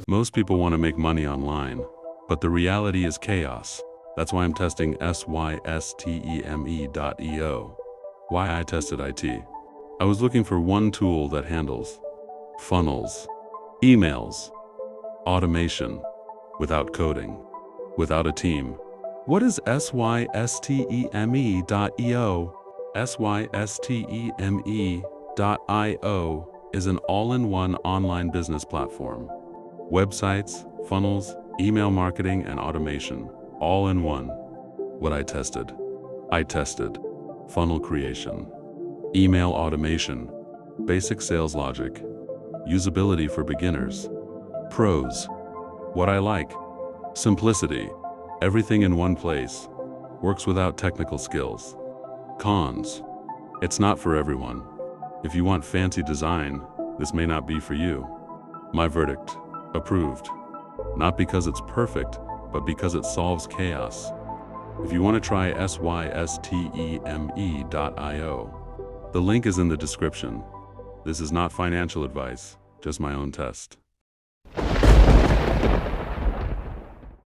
Most people want to make money online, but the reality is chaos. That's why I'm testing systeme.io. Why I tested IT. I was looking for one tool that handles funnels, emails, automation, without coding, without a team. What is systeme.io? systeme.io is an all-in-one online business platform. Websites, funnels, email marketing, and automation, all in one. What I tested funnel creation, email automation, basic sales logic, usability for beginners. Pros: what I like: simplicity, everything in one place, works without technical skills. Cons: it's not for everyone. If you want fancy design, this may not be for you. My verdict: approved. Not because it's perfect, but because it solves chaos. If you want to try systeme.io, the link is in the description. This is not financial advice, just my own test.